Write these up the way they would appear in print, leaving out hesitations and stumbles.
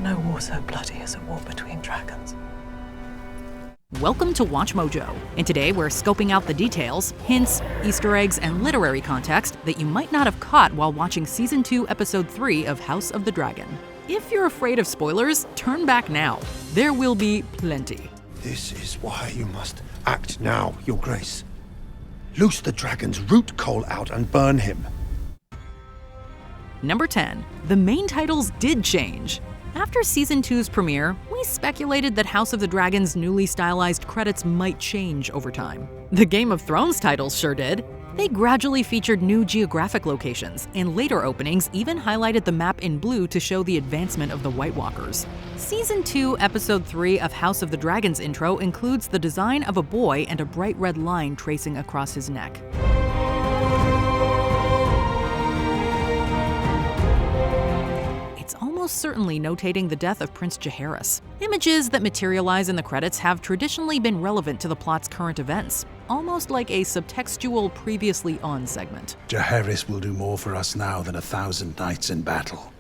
No war so bloody as a war between dragons. Welcome to WatchMojo, and today we're scoping out the details, hints, Easter eggs, and literary context that you might not have caught while watching Season 2, Episode 3 of House of the Dragon. If you're afraid of spoilers, turn back now. There will be plenty. This is why you must act now, Your Grace. Loose the dragon's root coal out and burn him. Number 10. The main titles did change. After Season 2's premiere, we speculated that House of the Dragon's newly stylized credits might change over time. The Game of Thrones titles sure did. They gradually featured new geographic locations, and later openings even highlighted the map in blue to show the advancement of the White Walkers. Season 2, Episode 3 of House of the Dragon's intro includes the design of a boy and a bright red line tracing across his neck. Almost certainly notating the death of Prince Jaehaerys. Images that materialize in the credits have traditionally been relevant to the plot's current events, almost like a subtextual previously on segment. Jaehaerys will do more for us now than 1,000 knights in battle.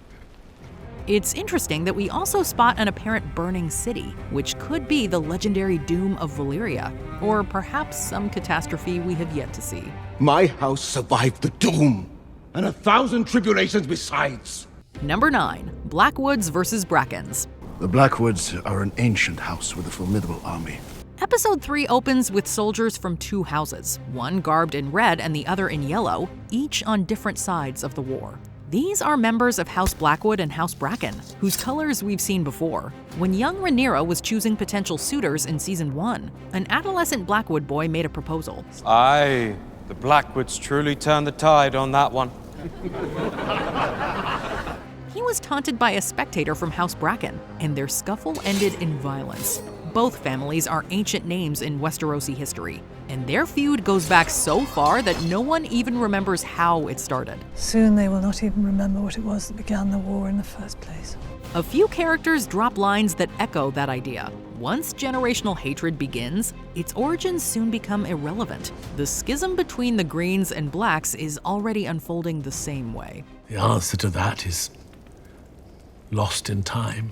It's interesting that we also spot an apparent burning city, which could be the legendary doom of Valyria, or perhaps some catastrophe we have yet to see. My house survived the doom, and 1,000 tribulations besides. Number 9. Blackwoods versus Brackens. The Blackwoods are an ancient house with a formidable army. Episode 3 opens with soldiers from two houses, one garbed in red and the other in yellow, each on different sides of the war. These are members of House Blackwood and House Bracken, whose colors we've seen before. When young Rhaenyra was choosing potential suitors in Season 1, an adolescent Blackwood boy made a proposal. Aye, the Blackwoods truly turned the tide on that one. He was taunted by a spectator from House Bracken, and their scuffle ended in violence. Both families are ancient names in Westerosi history, and their feud goes back so far that no one even remembers how it started. Soon they will not even remember what it was that began the war in the first place. A few characters drop lines that echo that idea. Once generational hatred begins, its origins soon become irrelevant. The schism between the Greens and Blacks is already unfolding the same way. The answer to that is lost in time.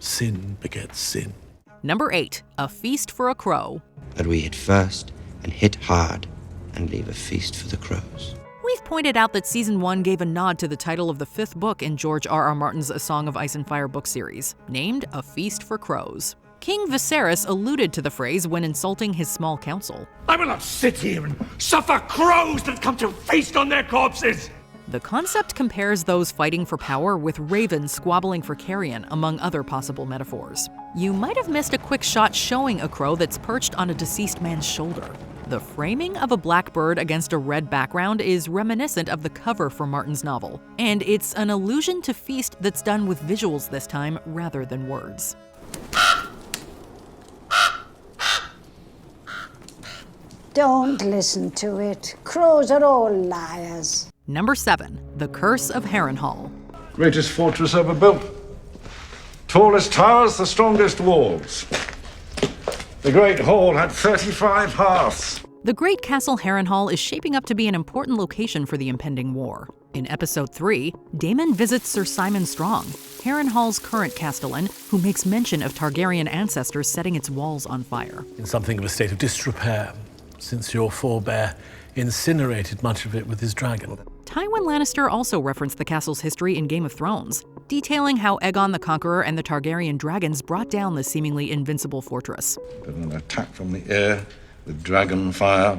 Sin begets sin. Number 8. A Feast for a Crow. But we hit first and hit hard and leave a feast for the crows. We've pointed out that Season 1 gave a nod to the title of the 5th book in George R.R. Martin's A Song of Ice and Fire book series, named A Feast for Crows. King Viserys alluded to the phrase when insulting his small council. I will not sit here and suffer crows that come to feast on their corpses! The concept compares those fighting for power with ravens squabbling for carrion, among other possible metaphors. You might have missed a quick shot showing a crow that's perched on a deceased man's shoulder. The framing of a black bird against a red background is reminiscent of the cover for Martin's novel, and it's an allusion to feast that's done with visuals this time rather than words. Don't listen to it. Crows are all liars. Number 7. The Curse of Harrenhal. Greatest fortress ever built. Tallest towers, the strongest walls. The Great Hall had 35 hearths. The Great Castle Harrenhal is shaping up to be an important location for the impending war. In Episode 3, Daemon visits Sir Simon Strong, Harrenhal's current castellan, who makes mention of Targaryen ancestors setting its walls on fire. In something of a state of disrepair, since your forebear incinerated much of it with his dragon. Tywin Lannister also referenced the castle's history in Game of Thrones, detailing how Aegon the Conqueror and the Targaryen dragons brought down the seemingly invincible fortress. An attack from the air with dragon fire.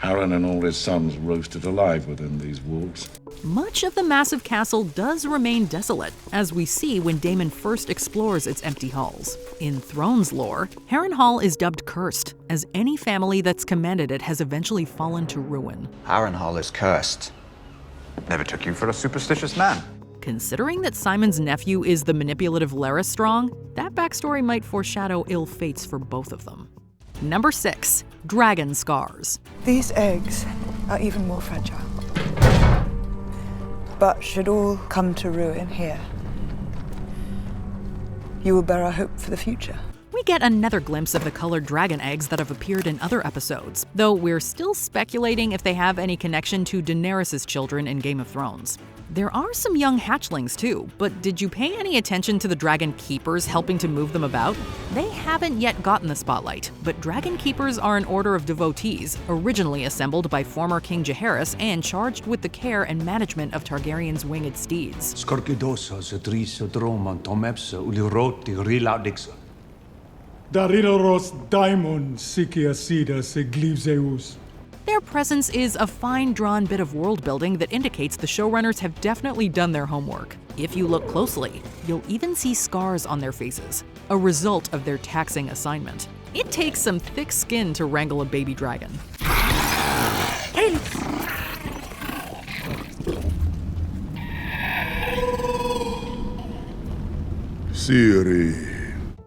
Harren and all his sons roasted alive within these walls. Much of the massive castle does remain desolate, as we see when Daemon first explores its empty halls. In Thrones lore, Harrenhal is dubbed cursed, as any family that's commanded it has eventually fallen to ruin. Harrenhal is cursed. Never took you for a superstitious man. Considering that Simon's nephew is the manipulative Larys Strong, that backstory might foreshadow ill fates for both of them. Number 6. Dragon Scars. These eggs are even more fragile, but should all come to ruin here, you will bear our hope for the future. We get another glimpse of the colored dragon eggs that have appeared in other episodes, though we're still speculating if they have any connection to Daenerys' children in Game of Thrones. There are some young hatchlings too, but did you pay any attention to the dragon keepers helping to move them about? They haven't yet gotten the spotlight, but dragon keepers are an order of devotees, originally assembled by former King Jaehaerys and charged with the care and management of Targaryen's winged steeds. Their presence is a fine-drawn bit of world-building that indicates the showrunners have definitely done their homework. If you look closely, you'll even see scars on their faces, a result of their taxing assignment. It takes some thick skin to wrangle a baby dragon. Siri.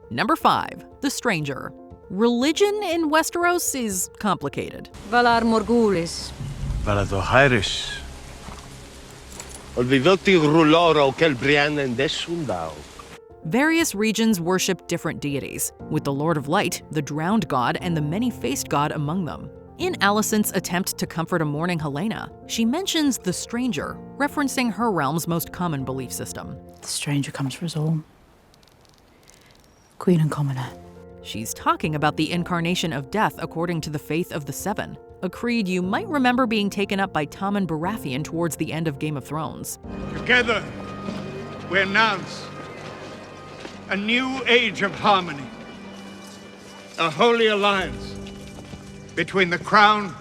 Number 5. The Stranger. Religion in Westeros is complicated. Valar Morgulis. Valadohairis. Olvivilti ruloro quel brian and desundao. Various regions worship different deities, with the Lord of Light, the Drowned God, and the Many-Faced God among them. In Alicent's attempt to comfort a mourning Helaena, she mentions the Stranger, referencing her realm's most common belief system. The Stranger comes for us all. Queen and Commoner. She's talking about the incarnation of death according to the faith of the Seven, a creed you might remember being taken up by Tommen Baratheon towards the end of Game of Thrones. Together, we announce a new age of harmony, a holy alliance between the crown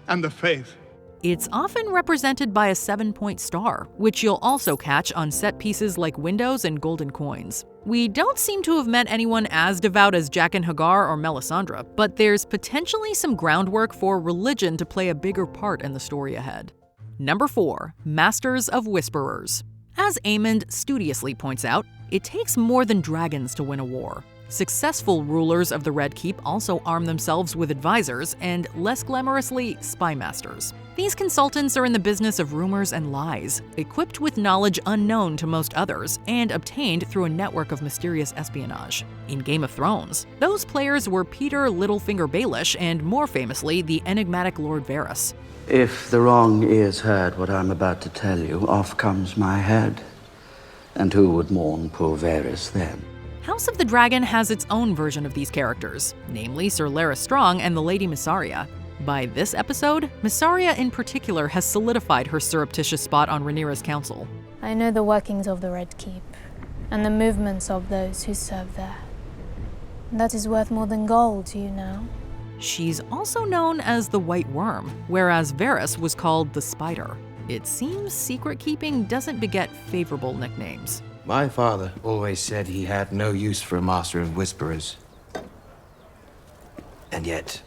and the faith. It's often represented by a 7-point star, which you'll also catch on set pieces like windows and golden coins. We don't seem to have met anyone as devout as Jaqen H'ghar or Melisandre, but there's potentially some groundwork for religion to play a bigger part in the story ahead. Number 4. Masters of Whisperers. As Aemond studiously points out, it takes more than dragons to win a war. Successful rulers of the Red Keep also arm themselves with advisors and, less glamorously, spy masters. These consultants are in the business of rumors and lies, equipped with knowledge unknown to most others and obtained through a network of mysterious espionage. In Game of Thrones, those players were Peter Littlefinger Baelish and, more famously, the enigmatic Lord Varys. If the wrong ears heard what I'm about to tell you, off comes my head. And who would mourn poor Varys then? House of the Dragon has its own version of these characters, namely Sir Larys Strong and the Lady Mysaria. By this episode, Mysaria in particular has solidified her surreptitious spot on Rhaenyra's council. I know the workings of the Red Keep, and the movements of those who serve there. That is worth more than gold to you now. She's also known as the White Worm, whereas Varys was called the Spider. It seems secret-keeping doesn't beget favorable nicknames. My father always said he had no use for a master of whisperers. And yet,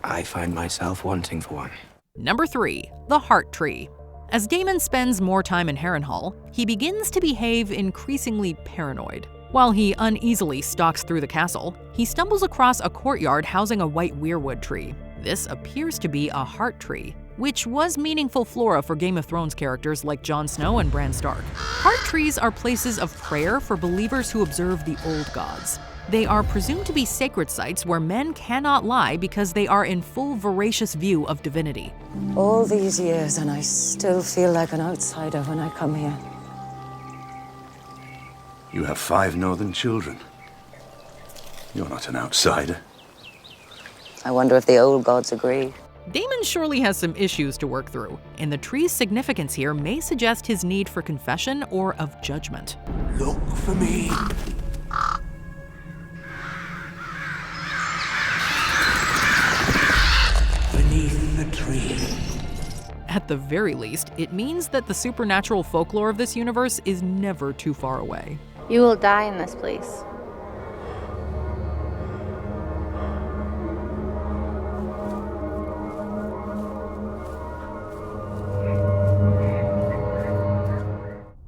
I find myself wanting for one. Number 3. The Heart Tree. As Daemon spends more time in Harrenhal, he begins to behave increasingly paranoid. While he uneasily stalks through the castle, he stumbles across a courtyard housing a white weirwood tree. This appears to be a heart tree, which was meaningful flora for Game of Thrones characters like Jon Snow and Bran Stark. Heart trees are places of prayer for believers who observe the old gods. They are presumed to be sacred sites where men cannot lie because they are in full voracious view of divinity. All these years and I still feel like an outsider when I come here. You have 5 northern children. You're not an outsider. I wonder if the old gods agree. Daemon surely has some issues to work through, and the tree's significance here may suggest his need for confession or of judgment. Look for me. Beneath the tree. At the very least, it means that the supernatural folklore of this universe is never too far away. You will die in this place.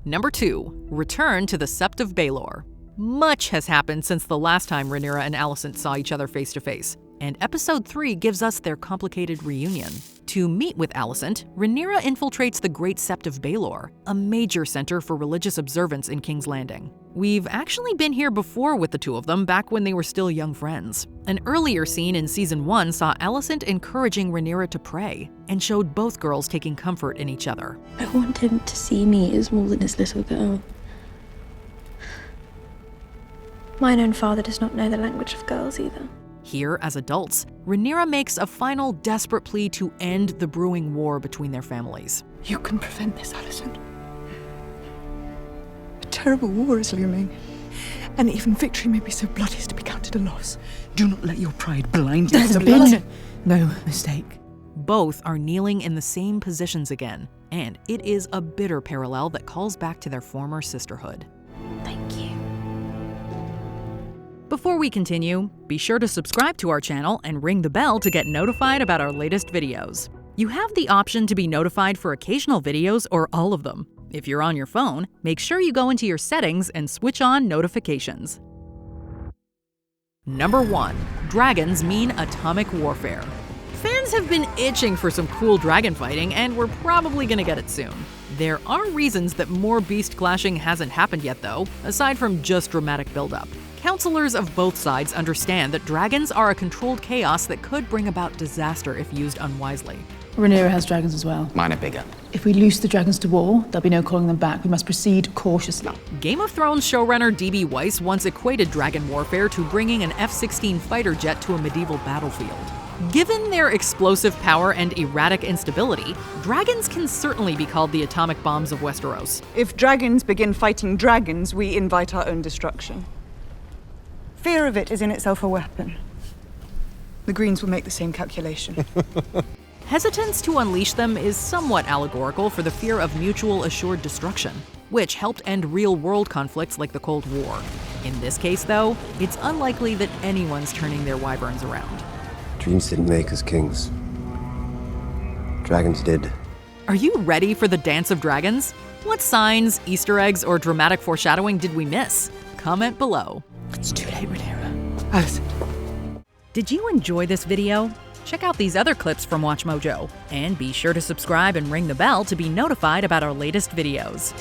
Number 2. Return to the Sept of Baelor. Much has happened since the last time Rhaenyra and Allison saw each other face to face, and Episode 3 gives us their complicated reunion. To meet with Allison, Rhaenyra infiltrates the Great Sept of Baelor, a major center for religious observance in King's Landing. We've actually been here before with the two of them back when they were still young friends. An earlier scene in Season 1 saw Allison encouraging Rhaenyra to pray and showed both girls taking comfort in each other. I want him to see me as more than his little girl. Mine own father does not know the language of girls either. Here, as adults, Rhaenyra makes a final desperate plea to end the brewing war between their families. You can prevent this, Allison. A terrible war is looming, and even victory may be so bloody as to be counted a loss. Do not let your pride blind you. There's been no mistake. Both are kneeling in the same positions again, and it is a bitter parallel that calls back to their former sisterhood. Thank you. Before we continue, be sure to subscribe to our channel and ring the bell to get notified about our latest videos. You have the option to be notified for occasional videos or all of them. If you're on your phone, make sure you go into your settings and switch on notifications. Number 1. Dragons mean atomic warfare. Fans have been itching for some cool dragon fighting, and we're probably gonna get it soon. There are reasons that more beast clashing hasn't happened yet though, aside from just dramatic buildup. Counselors of both sides understand that dragons are a controlled chaos that could bring about disaster if used unwisely. Rhaenyra has dragons as well. Mine are bigger. If we loose the dragons to war, there'll be no calling them back. We must proceed cautiously. Game of Thrones showrunner D.B. Weiss once equated dragon warfare to bringing an F-16 fighter jet to a medieval battlefield. Given their explosive power and erratic instability, dragons can certainly be called the atomic bombs of Westeros. If dragons begin fighting dragons, we invite our own destruction. Fear of it is in itself a weapon. The Greens will make the same calculation. Hesitance to unleash them is somewhat allegorical for the fear of mutual assured destruction, which helped end real-world conflicts like the Cold War. In this case, though, it's unlikely that anyone's turning their wyverns around. Dreams didn't make us kings. Dragons did. Are you ready for the Dance of Dragons? What signs, Easter eggs, or dramatic foreshadowing did we miss? Comment below. It's too late, Rhaenyra. Allison. Did you enjoy this video? Check out these other clips from WatchMojo, and be sure to subscribe and ring the bell to be notified about our latest videos.